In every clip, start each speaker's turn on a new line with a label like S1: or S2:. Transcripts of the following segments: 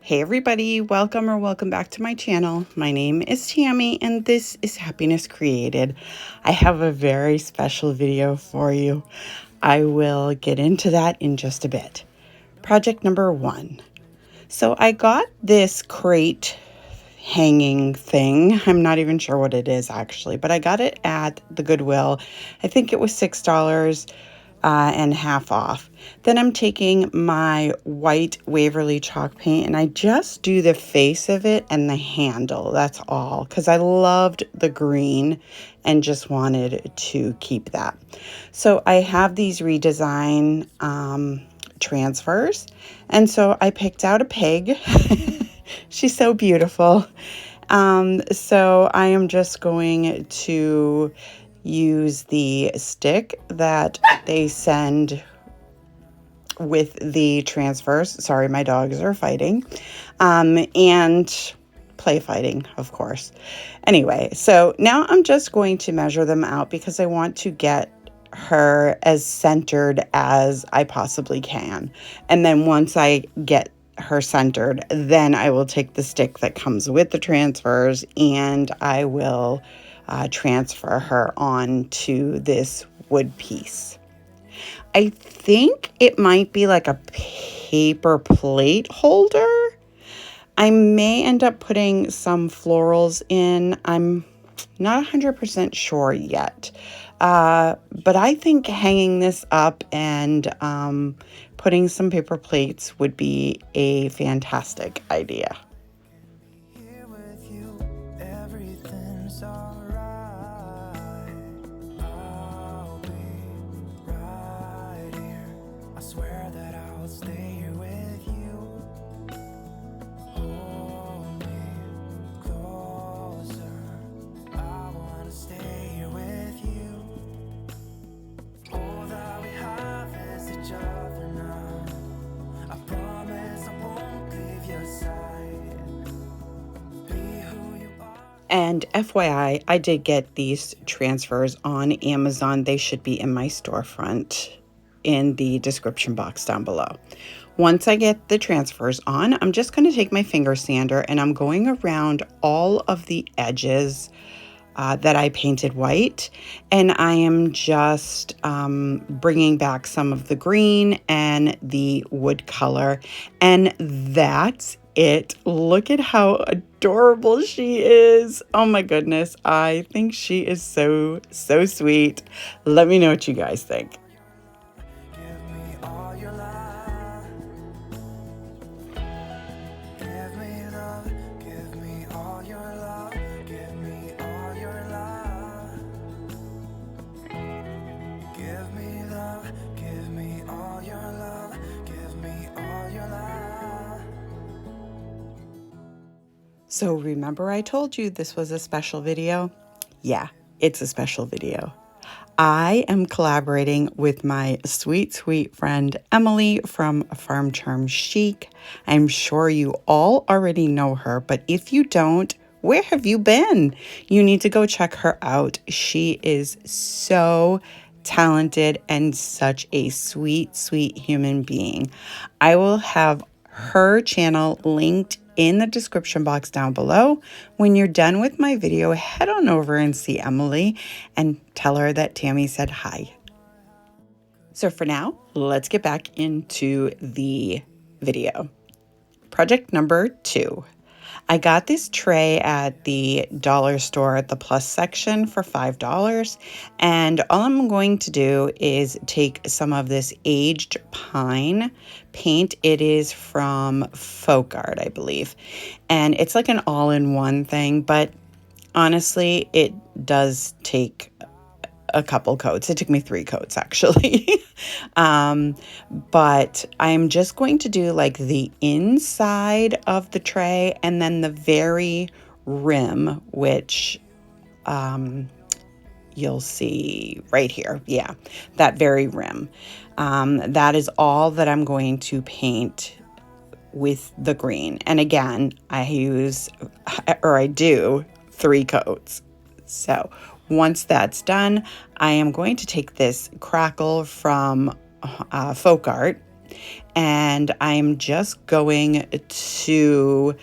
S1: Hey everybody, welcome back to my channel. My name is Tammy and this is Happiness Created. I have a very special video for you. I will get into that in just a bit. Project number 1. So I got this crate hanging thing. I'm not even sure what it is actually, but I got it at the Goodwill. I think it was $6 and half off. Then I'm taking my white Waverly chalk paint and I just do the face of it and the handle. That's all, because I loved the green and just wanted to keep that. So I have these redesign transfers, and so I picked out a pig. She's so beautiful. So I am just going to use the stick that they send with the transfers. Sorry, my dogs are fighting. And play fighting, of course. Anyway, so now I'm just going to measure them out because I want to get her as centered as I possibly can. And then once I get her centered, then I will take the stick that comes with the transfers and I will transfer her onto this wood piece. I think it might be like a paper plate holder. I may end up putting some florals in. I'm not 100% sure yet. But I think hanging this up and putting some paper plates would be a fantastic idea. And FYI, I did get these transfers on Amazon. They should be in my storefront in the description box down below. Once I get the transfers on, I'm just going to take my finger sander and I'm going around all of the edges that I painted white, and I am just bringing back some of the green and the wood color, and that's it. Look at how adorable she is. Oh my goodness, I think she is so sweet. Let me know what you guys think. So remember I told you this was a special video? Yeah, it's a special video. I am collaborating with my sweet friend Emily from Farm Charm Chic. I'm sure you all already know her, but if you don't, where have you been? You need to go check her out. She is so talented and such a sweet human being. I will have her channel linked in the description box down below. When you're done with my video, head on over and see Emily and tell her that Tammy said hi. So for now, let's get back into the video. Project number 2. I got this tray at the dollar store at the plus section for $5, and all I'm going to do is take some of this aged pine paint. It is from Folk Art, I believe, and it's like an all-in-one thing, but honestly, it does take a couple coats. It took me 3 coats actually. But I'm just going to do like the inside of the tray and then the very rim, which you'll see right here. Yeah, that very rim. That is all that I'm going to paint with the green. And again, I do 3 coats. So once that's done, I am going to take this crackle from Folk Art and I'm just going to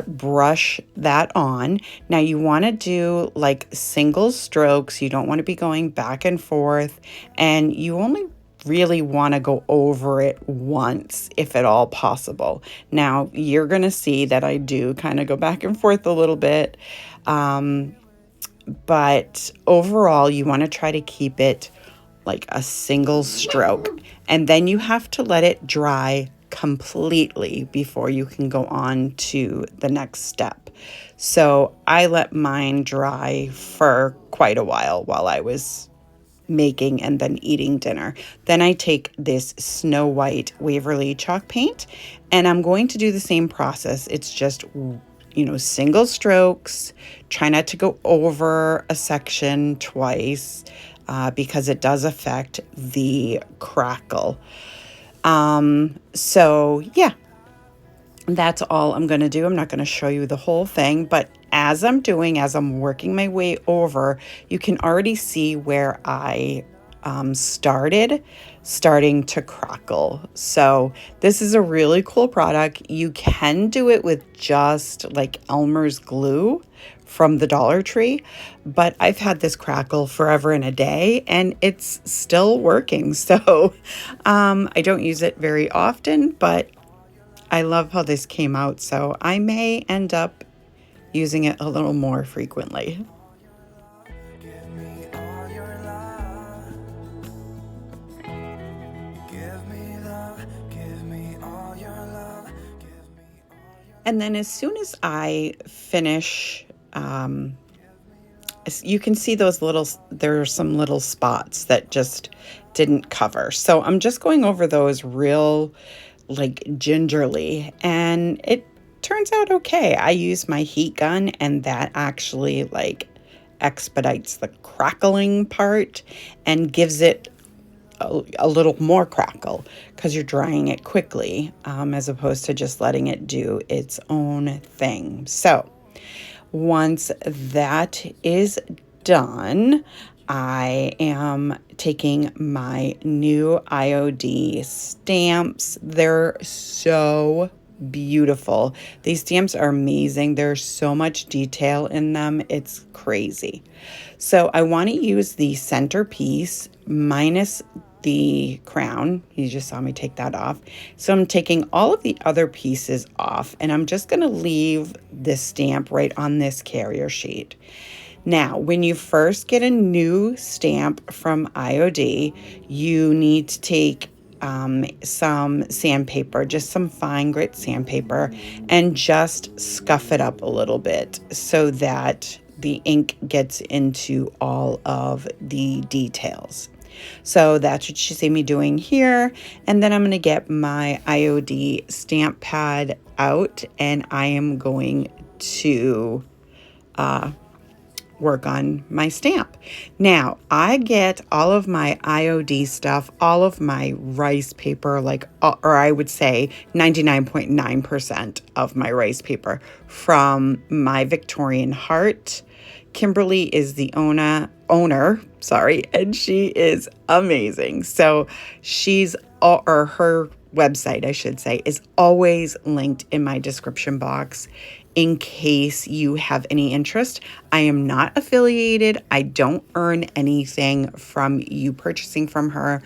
S1: brush that on. Now you want to do like single strokes. You don't want to be going back and forth, and you only really want to go over it once if at all possible. Now you're going to see that I do kind of go back and forth a little bit, but overall you want to try to keep it like a single stroke, and then you have to let it dry completely before you can go on to the next step. So I let mine dry for quite a while I was making and then eating dinner. Then I take this Snow White Waverly chalk paint, and I'm going to do the same process. It's just, you know, single strokes. Try not to go over a section twice because it does affect the crackle. So yeah, that's all I'm going to do. I'm not going to show you the whole thing, but as I'm working my way over, you can already see where I starting to crackle. So this is a really cool product. You can do it with just like Elmer's glue from the Dollar Tree, but I've had this crackle forever and a day and it's still working. So I don't use it very often, but I love how this came out, so I may end up using it a little more frequently. And then as soon as I finish, you can see there are some little spots that just didn't cover. So I'm just going over those real like gingerly, and it turns out okay. I use my heat gun, and that actually like expedites the crackling part and gives it a little more crackle because you're drying it quickly, as opposed to just letting it do its own thing. So once that is done, I am taking my new IOD stamps. They're so beautiful. These stamps are amazing. There's so much detail in them. It's crazy. So I want to use the centerpiece minus the crown. You just saw me take that off. So I'm taking all of the other pieces off, and I'm just going to leave this stamp right on this carrier sheet. Now, when you first get a new stamp from IOD, you need to take some sandpaper, just some fine grit sandpaper, and just scuff it up a little bit so that the ink gets into all of the details. So that's what you see me doing here. And then I'm going to get my IOD stamp pad out, and I am going to work on my stamp. Now, I get all of my IOD stuff, all of my rice paper, or I would say 99.9% of my rice paper from my Victorian Heart. Kimberly is the owner, and she is amazing. So her website, I should say, is always linked in my description box in case you have any interest. I am not affiliated. I don't earn anything from you purchasing from her,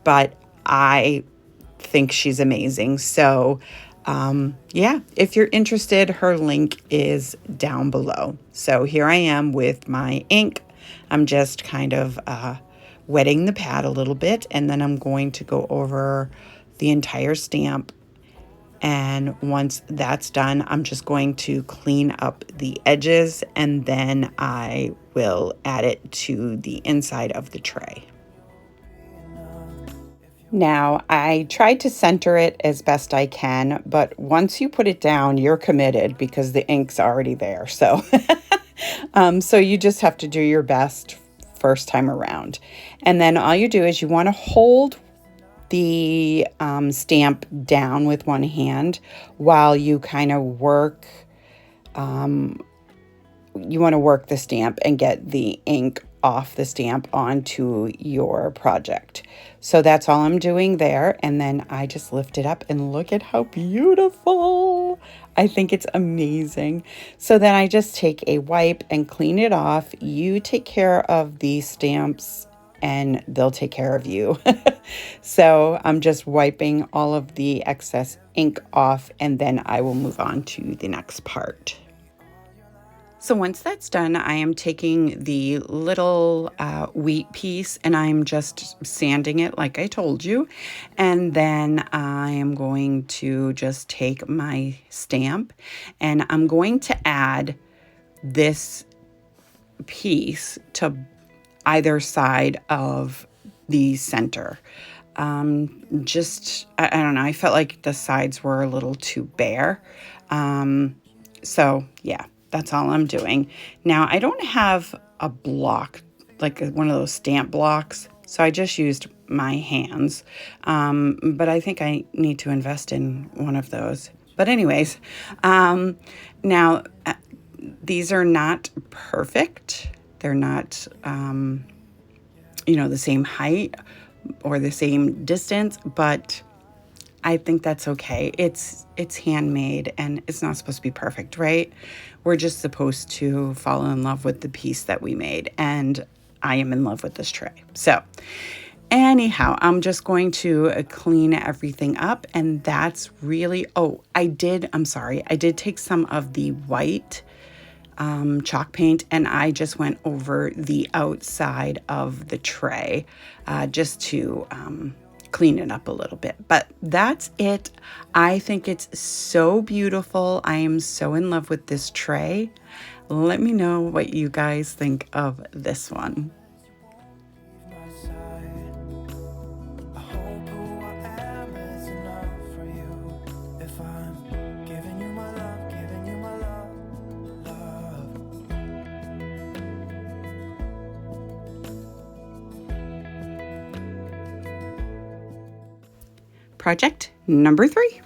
S1: but I think she's amazing. So yeah, if you're interested, her link is down below. So here I am with my ink. I'm just kind of wetting the pad a little bit, and then I'm going to go over the entire stamp. And once that's done, I'm just going to clean up the edges, and then I will add it to the inside of the tray. Now, I tried to center it as best I can, but once you put it down, you're committed because the ink's already there. So, so you just have to do your best first time around. And then all you do is you want to hold the stamp down with one hand while you kind of work. You want to work the stamp and get the ink off the stamp onto your project. So that's all I'm doing there. And then I just lift it up and look at how beautiful. I think it's amazing. So then I just take a wipe and clean it off. You take care of the stamps and they'll take care of you. So I'm just wiping all of the excess ink off, and then I will move on to the next part. So once that's done, I am taking the little wheat piece and I'm just sanding it like I told you. And then I am going to just take my stamp and I'm going to add this piece to either side of the center. I don't know, I felt like the sides were a little too bare. So yeah, that's all I'm doing. Now I don't have a block, like one of those stamp blocks, so I just used my hands. But I think I need to invest in one of those. But anyways, now these are not perfect. They're not, the same height or the same distance, but I think that's okay. It's handmade and it's not supposed to be perfect, right? We're just supposed to fall in love with the piece that we made, and I am in love with this tray. So anyhow, I'm just going to clean everything up, and that's really, I did take some of the white chalk paint and I just went over the outside of the tray just to clean it up a little bit. But that's it. I think it's so beautiful. I am so in love with this tray. Let me know what you guys think of this one. Project number 3.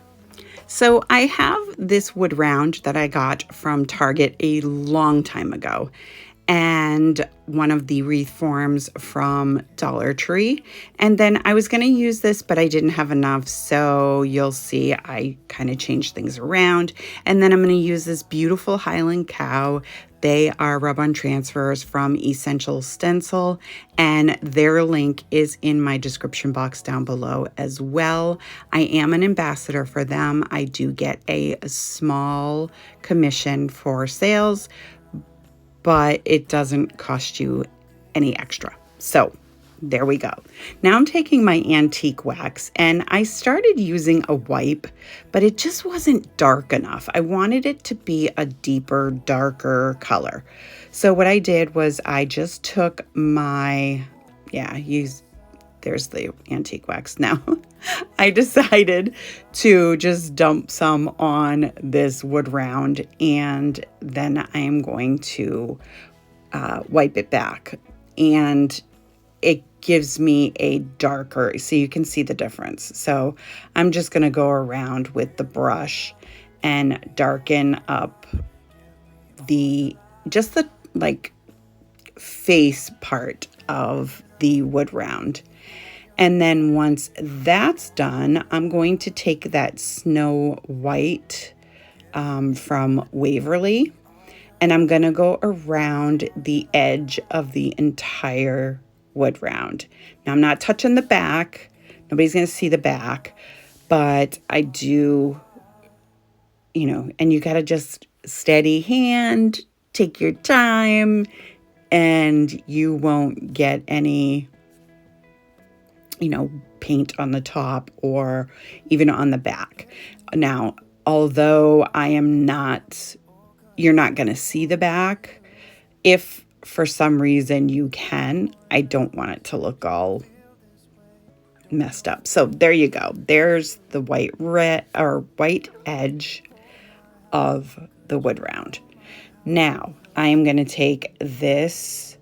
S1: So I have this wood round that I got from Target a long time ago, and one of the wreath forms from Dollar Tree. And then I was going to use this, but I didn't have enough. So you'll see I kind of changed things around. And then I'm going to use this beautiful Highland cow. They are rub-on transfers from Essential Stencil, and their link is in my description box down below as well. I am an ambassador for them. I do get a small commission for sales, but it doesn't cost you any extra. So there we go. Now I'm taking my antique wax and I started using a wipe, but it just wasn't dark enough. I wanted it to be a deeper, darker color. So what I did was I just took my, there's the antique wax now. I decided to just dump some on this wood round, and then I am going to wipe it back, and it gives me a darker, so you can see the difference. So I'm just going to go around with the brush and darken up the face part of the wood round. And then once that's done, I'm going to take that Snow White from Waverly, and I'm going to go around the edge of the entire wood round. Now I'm not touching the back. Nobody's going to see the back, but I do, and you got to just steady hand, take your time, and you won't get any paint on the top or even on the back. Now, although you're not going to see the back, if for some reason you can, I don't want it to look all messed up. So there you go. There's the white edge of the wood round. Now, I am going to take this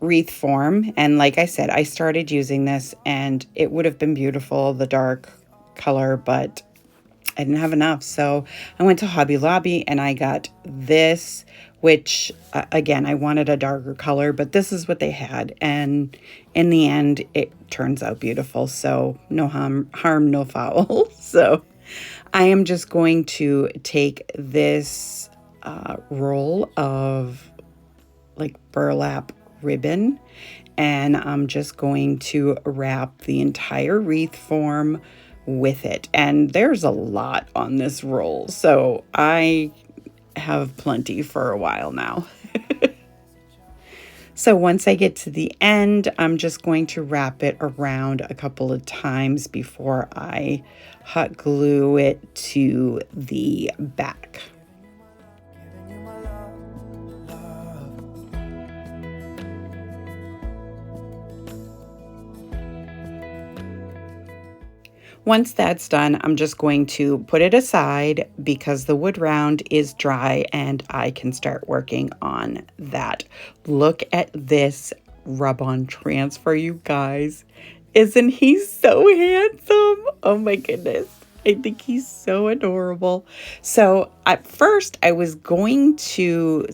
S1: wreath form, and like I said, I started using this and it would have been beautiful, the dark color, but I didn't have enough. So I went to Hobby Lobby and I got this, which again, I wanted a darker color, but this is what they had. And in the end, it turns out beautiful. So no harm, no foul. So I am just going to take this roll of like burlap ribbon, and I'm just going to wrap the entire wreath form with it. And there's a lot on this roll, so I have plenty for a while now. So once I get to the end, I'm just going to wrap it around a couple of times before I hot glue it to the back. Once that's done, I'm just going to put it aside because the wood round is dry and I can start working on that. Look at this rub-on transfer, you guys. Isn't he so handsome? Oh my goodness. I think he's so adorable. So at first I was going to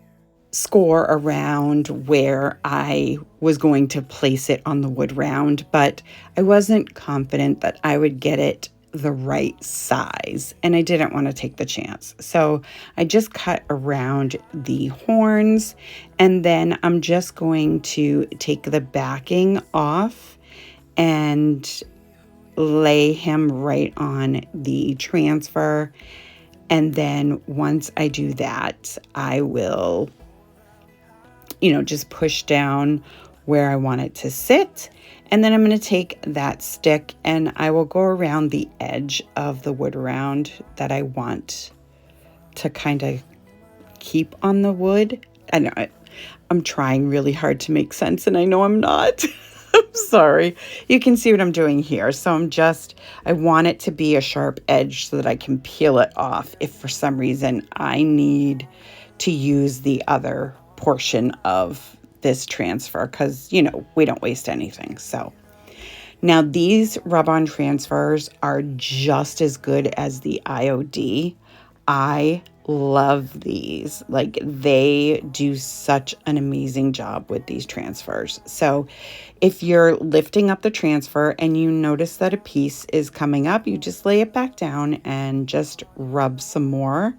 S1: score around where I was going to place it on the wood round, but I wasn't confident that I would get it the right size, and I didn't want to take the chance. So I just cut around the horns, and then I'm just going to take the backing off and lay him right on the transfer. And then once I do that, I will just push down where I want it to sit. And then I'm going to take that stick and I will go around the edge of the wood round that I want to kind of keep on the wood. I know I'm trying really hard to make sense and I know I'm not. I'm sorry. You can see what I'm doing here. So I want it to be a sharp edge so that I can peel it off if for some reason I need to use the other portion of this transfer, because we don't waste anything. So now these rub-on transfers are just as good as the IOD. I love these. Like, they do such an amazing job with these transfers. So if you're lifting up the transfer and you notice that a piece is coming up, you just lay it back down and just rub some more,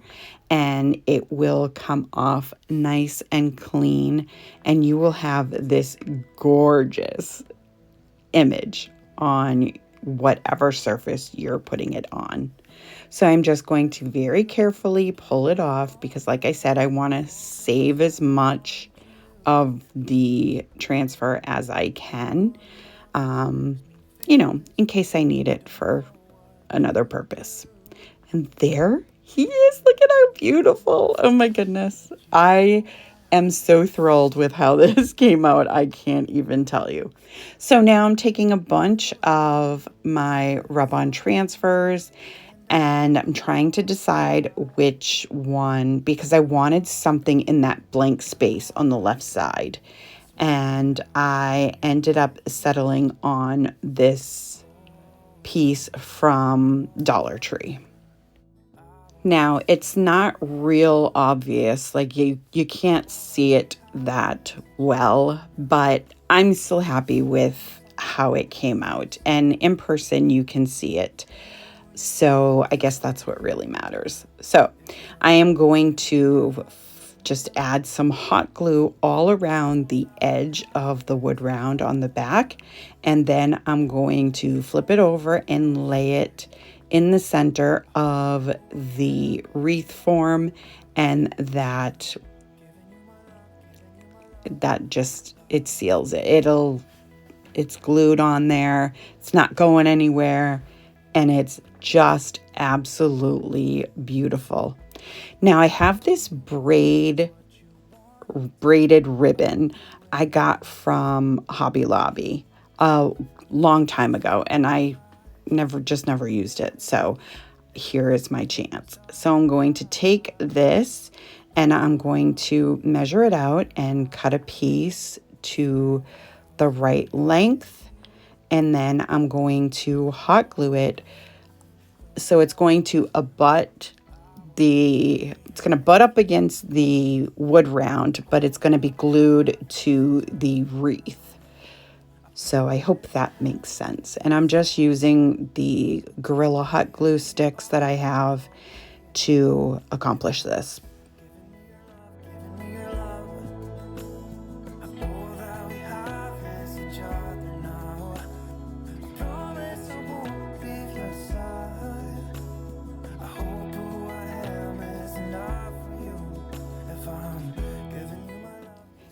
S1: and it will come off nice and clean, and you will have this gorgeous image on whatever surface you're putting it on. So I'm just going to very carefully pull it off because, like I said, I want to save as much of the transfer as I can, in case I need it for another purpose. And there he is. Look at how beautiful. Oh my goodness. I am so thrilled with how this came out. I can't even tell you. So now I'm taking a bunch of my rub-on transfers and I'm trying to decide which one, because I wanted something in that blank space on the left side. And I ended up settling on this piece from Dollar Tree. Now, it's not real obvious, like you can't see it that well, but I'm still happy with how it came out. And in person, you can see it. So I guess that's what really matters. So I am going to just add some hot glue all around the edge of the wood round on the back. And then I'm going to flip it over and lay it in the center of the wreath form, and that just, it seals it. It's glued on there. It's not going anywhere, and it's just absolutely beautiful. Now I have this braided ribbon I got from Hobby Lobby a long time ago, and I never used it. So here is my chance. So I'm going to take this and I'm going to measure it out and cut a piece to the right length. And then I'm going to hot glue it So it's going to it's going to butt up against the wood round, but it's going to be glued to the wreath. So I hope that makes sense. And I'm just using the Gorilla Hot Glue sticks that I have to accomplish this.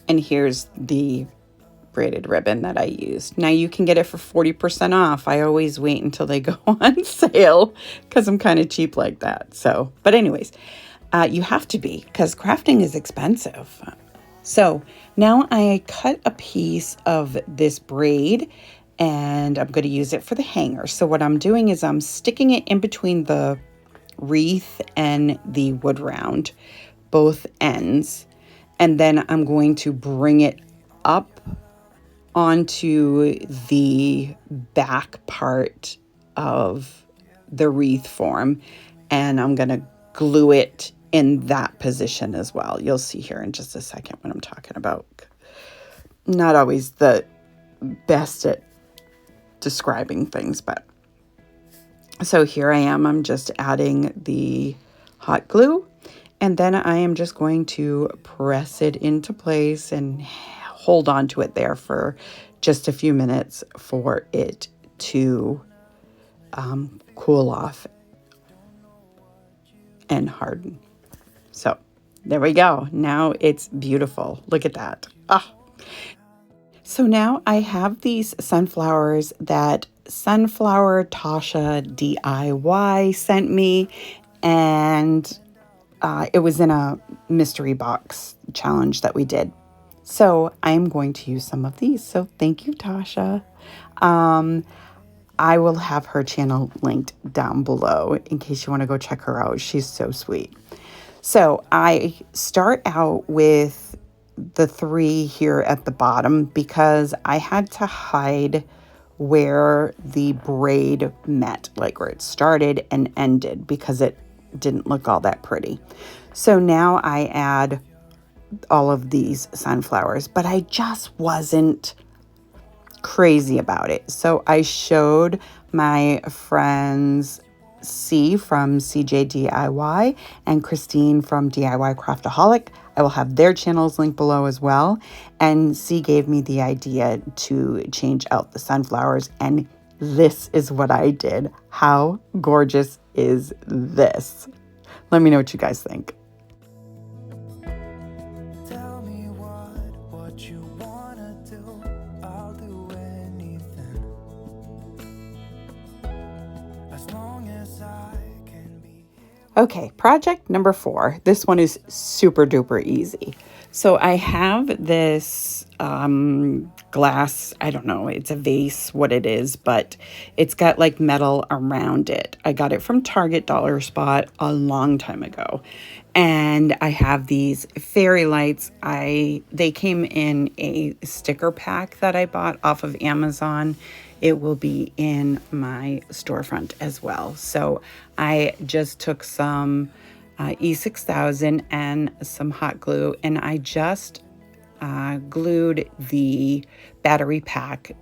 S1: And here's the braided ribbon that I used. Now you can get it for 40% off. I always wait until they go on sale because I'm kind of cheap like that. So, but anyways, you have to be, because crafting is expensive. So now I cut a piece of this braid and I'm going to use it for the hanger. So what I'm doing is I'm sticking it in between the wreath and the wood round, both ends. And then I'm going to bring it up onto the back part of the wreath form. And I'm going to glue it in that position as well. You'll see here in just a second what I'm talking about. Not always the best at describing things, but so here I am. I'm just adding the hot glue. And then I am just going to press it into place and hold on to it there for just a few minutes for it to cool off and harden. So there we go. Now it's beautiful. Look at that. Ah. So now I have these sunflowers that Sunflower Tosha DIY sent me, and it was in a mystery box challenge that we did. So I'm going to use some of these. So thank you, Tosha. I will have her channel linked down below in case you want to go check her out. She's so sweet. So I start out with the 3 here at the bottom because I had to hide where the braid met, like where it started and ended, because it didn't look all that pretty. So now I add all of these sunflowers, but I just wasn't crazy about it. So I showed my friends C from CeeJ DIY and Christine from DIY Craftaholic. I will have their channels linked below as well. And C gave me the idea to change out the sunflowers, and this is what I did. How gorgeous is this? Let me know what you guys think.
S2: Tell me what you wanna do. I'll do anything. As long as I can be.
S1: Okay, project number 4. This one is super duper easy. So I have this glass, I don't know, it's a vase, what it is, but it's got like metal around it. I got it from Target Dollar Spot a long time ago. And I have these fairy lights. They came in a sticker pack that I bought off of Amazon. It will be in my storefront as well. So I just took some E6000 and some hot glue, and I just glued the battery pack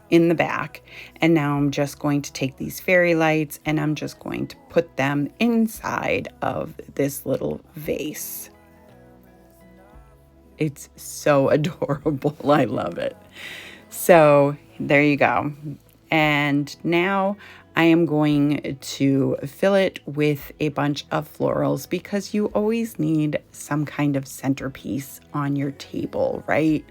S1: in the back. And now I'm just going to take these fairy lights and I'm just going to put them inside of this little vase. It's so adorable. I love it. So there you go. And now I am going to fill it with a bunch of florals because you always need some kind of centerpiece on your table, right?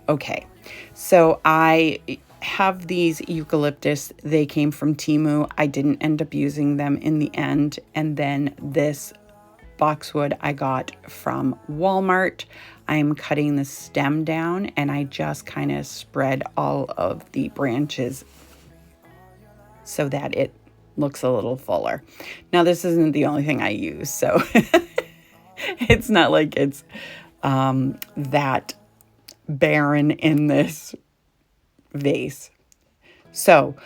S1: Okay, so I have these eucalyptus. They came from TEMU. I didn't end up using them in the end. And then this boxwood I got from Walmart. I'm cutting the stem down and I just kind of spread all of the branches so that it looks a little fuller. Now, this isn't the only thing I use, so it's not like it's that barren in this vase. So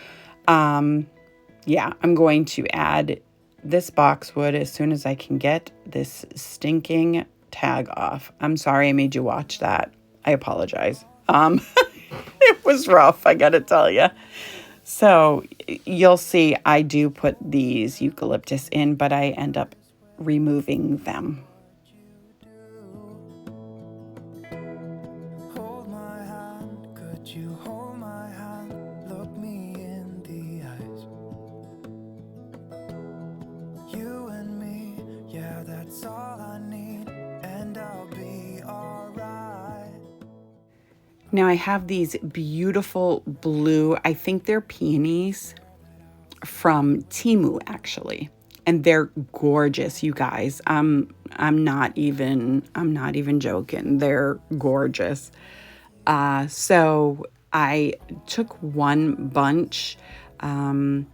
S1: yeah, I'm going to add this boxwood as soon as I can get this stinking tag off. I'm sorry I made you watch that. I apologize. It was rough, I gotta tell you. So you'll see I do put these eucalyptus in, but I end up removing them.
S2: Hold my hand, could you hold my hand? Look me in the eyes. You and me, yeah, that's all I need, and I'll be alright.
S1: Now I have these beautiful blue, I think they're peonies from TEMU actually. And they're gorgeous, you guys. I'm not even joking. They're gorgeous. So I took one bunch and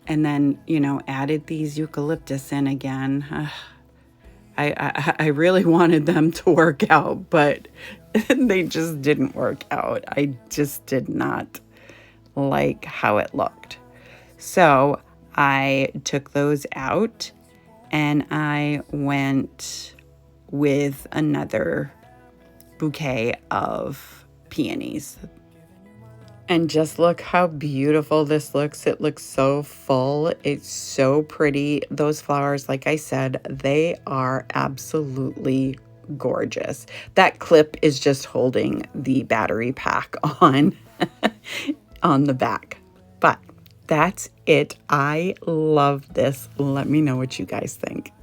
S1: then, added these eucalyptus in again. I really wanted them to work out, but they just didn't work out. I just did not like how it looked. So I took those out and I went with another bouquet of peonies. And just look how beautiful this looks. It looks so full. It's so pretty. Those flowers, like I said, they are absolutely gorgeous. That clip is just holding the battery pack on, on the back. But that's it. I love this. Let me know what you guys think.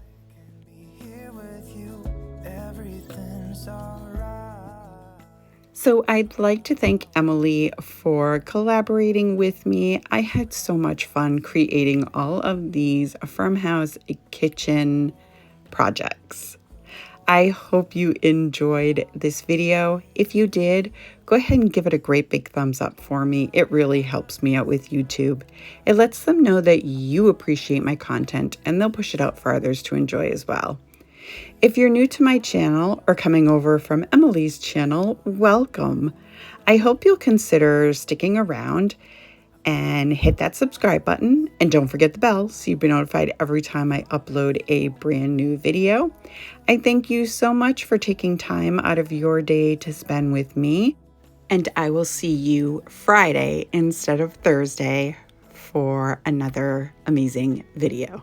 S2: Here with you, everything's alright.
S1: So I'd like to thank Emily for collaborating with me. I had so much fun creating all of these farmhouse kitchen projects. I hope you enjoyed this video. If you did, go ahead and give it a great big thumbs up for me. It really helps me out with YouTube. It lets them know that you appreciate my content and they'll push it out for others to enjoy as well. If you're new to my channel or coming over from Emily's channel, welcome. I hope you'll consider sticking around and hit that subscribe button, and don't forget the bell so you'll be notified every time I upload a brand new video. I thank you so much for taking time out of your day to spend with me, and I will see you Friday instead of Thursday for another amazing video.